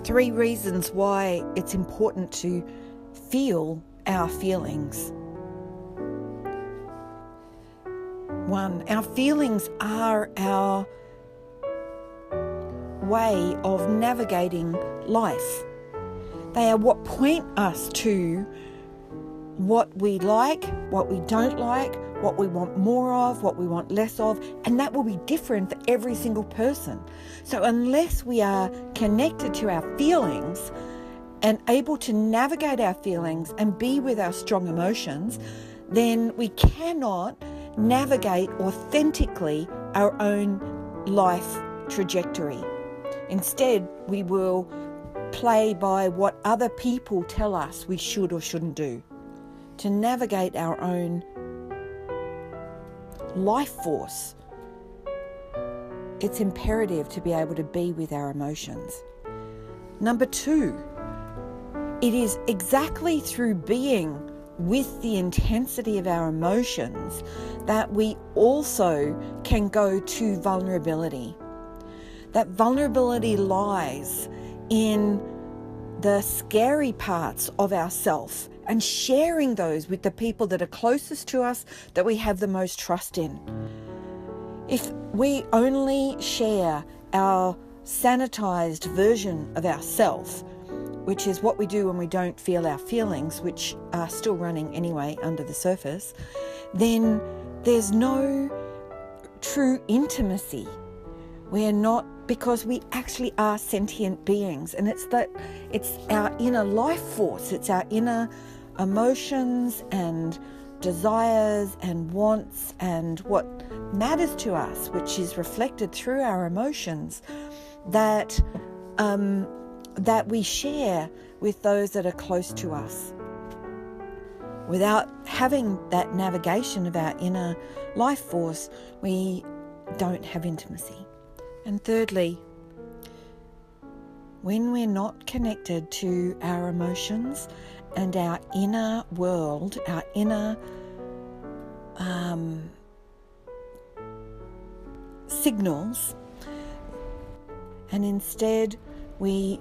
3 reasons why it's important to feel our feelings. 1, our feelings are our way of navigating life. They are what point us to what we like, what we don't like, what we want more of, what we want less of, and that will be different for every single person. So unless we are connected to our feelings and able to navigate our feelings and be with our strong emotions, then we cannot navigate authentically our own life trajectory. Instead, we will play by what other people tell us we should or shouldn't do. To navigate our own life force, it's imperative to be able to be with our emotions. Number 2, it is exactly through being with the intensity of our emotions that we also can go to vulnerability. That vulnerability lies in the scary parts of ourself and sharing those with the people that are closest to us, that we have the most trust in. If we only share our sanitized version of ourself, which is what we do when we don't feel our feelings, which are still running anyway under the surface, then there's no true intimacy. We are not, because we actually are sentient beings, and it's our inner life force, it's our inner emotions and desires and wants and what matters to us, which is reflected through our emotions, that we share with those that are close to us. Without having that navigation of our inner life force, we don't have intimacy. And thirdly, when we're not connected to our emotions and our inner world, our inner signals, and instead we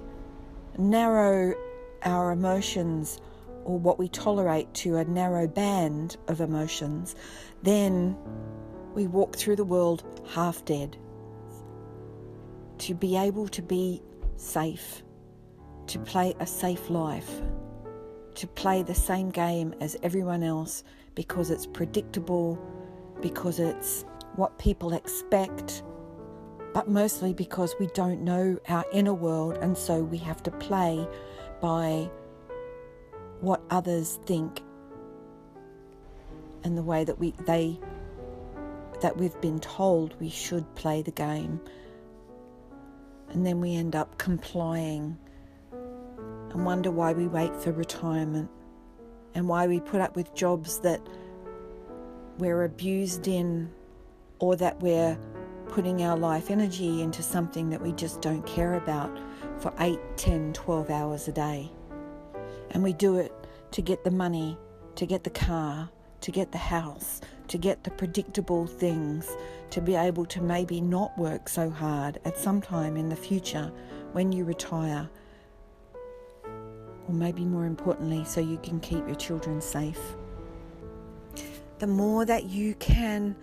narrow our emotions or what we tolerate to a narrow band of emotions, then we walk through the world half dead. To be able to be safe, to play a safe life, to play the same game as everyone else because it's predictable, because it's what people expect, but mostly because we don't know our inner world, and so we have to play by what others think and the way that we've been told we should play the game. And then we end up complying and wonder why we wait for retirement and why we put up with jobs that we're abused in, or that we're putting our life energy into something that we just don't care about for 8, 10, 12 hours a day. And we do it to get the money, to get the car, to get the house, to get the predictable things, to be able to maybe not work so hard at some time in the future when you retire. Or maybe more importantly, so you can keep your children safe. The more that you can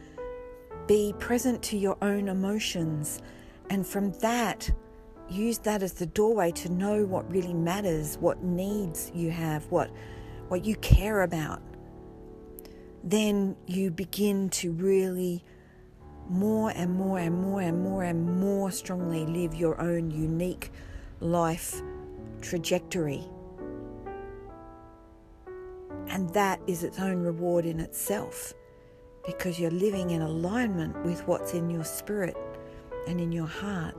be present to your own emotions, and from that, use that as the doorway to know what really matters, what needs you have, what you care about, then you begin to really more and more and more and more and more strongly live your own unique life trajectory. And that is its own reward in itself, because you're living in alignment with what's in your spirit and in your heart.